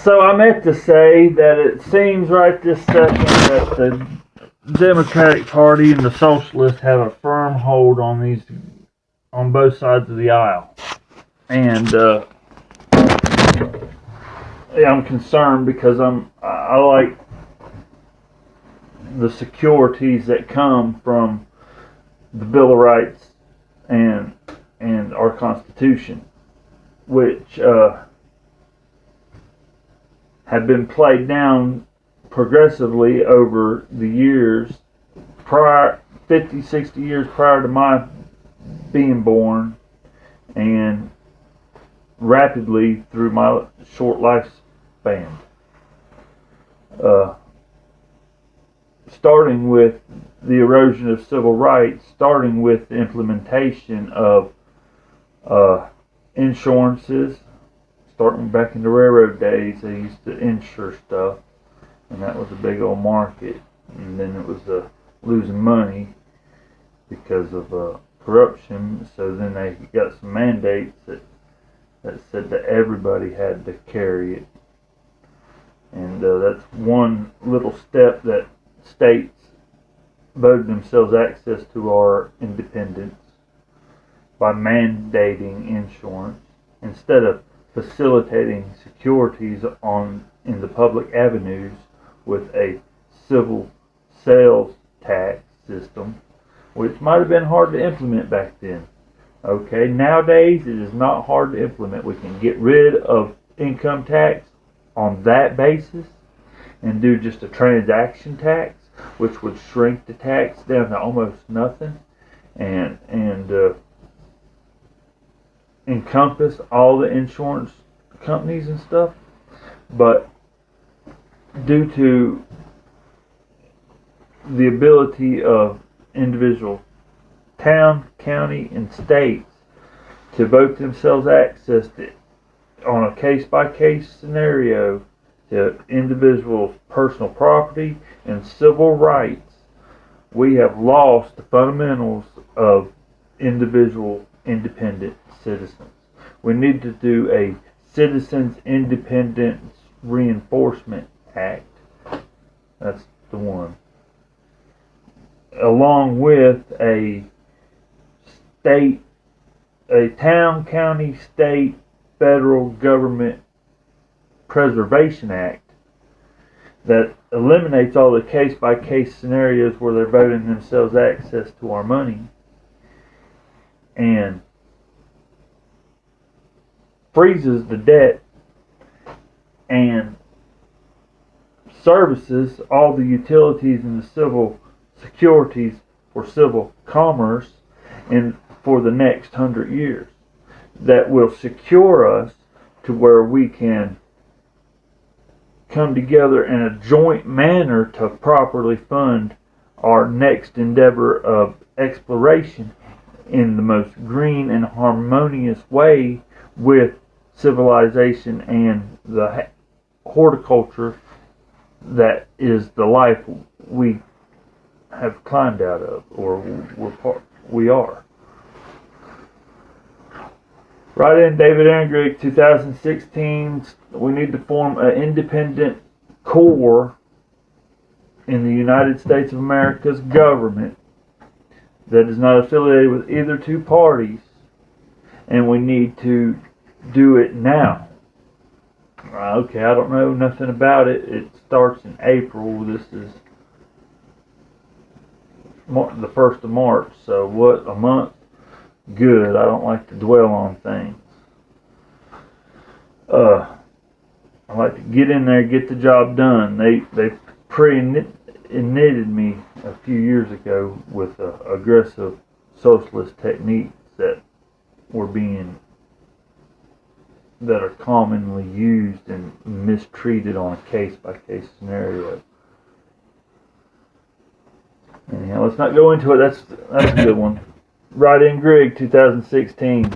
So I meant to say that it seems right this second that the Democratic Party and the Socialists have a firm hold on both sides of the aisle, and I'm concerned because I like the securities that come from the Bill of Rights and our Constitution, which have been played down progressively over the years, 50, 60 years prior to my being born, and rapidly through my short lifespan. Starting with the erosion of civil rights, starting with the implementation of insurances. Starting back in the railroad days, they used to insure stuff, and that was a big old market. And then it was losing money because of corruption. So then they got some mandates that said that everybody had to carry it. And that's one little step that states voted themselves access to our independence by mandating insurance instead of facilitating securities in the public avenues with a civil sales tax system, which might have been hard to implement back then. Okay, nowadays it is not hard to implement. We can get rid of income tax on that basis and do just a transaction tax, which would shrink the tax down to almost nothing and encompass all the insurance companies and stuff. But due to the ability of individual town, county, and states to vote themselves access to, on a case-by-case scenario, to individuals' personal property and civil rights, we have lost the fundamentals of individual independent citizens. We need to do a Citizens Independence Reinforcement Act. That's the one. Along with a town, county, state, federal government preservation act that eliminates all the case-by-case scenarios where they're voting themselves access to our money and freezes the debt and services all the utilities and the civil securities for civil commerce and for the next 100 years, that will secure us to where we can come together in a joint manner to properly fund our next endeavor of exploration in the most green and harmonious way with civilization and the horticulture that is the life we have climbed out of, or we are. Write in David Ehrengrig, 2016. We need to form an independent core in the United States of America's government that is not affiliated with either two parties, and we need to do it now. Okay, I don't know nothing about it. It starts in April. This is the 1st of March, so what, a month? Good. I don't like to dwell on things. I like to get in there and get the job done. They pre-knitted me a few years ago with aggressive socialist techniques that are commonly used and mistreated on a case-by-case scenario. Anyhow, let's not go into it. That's a good one. Write in Greg, 2016.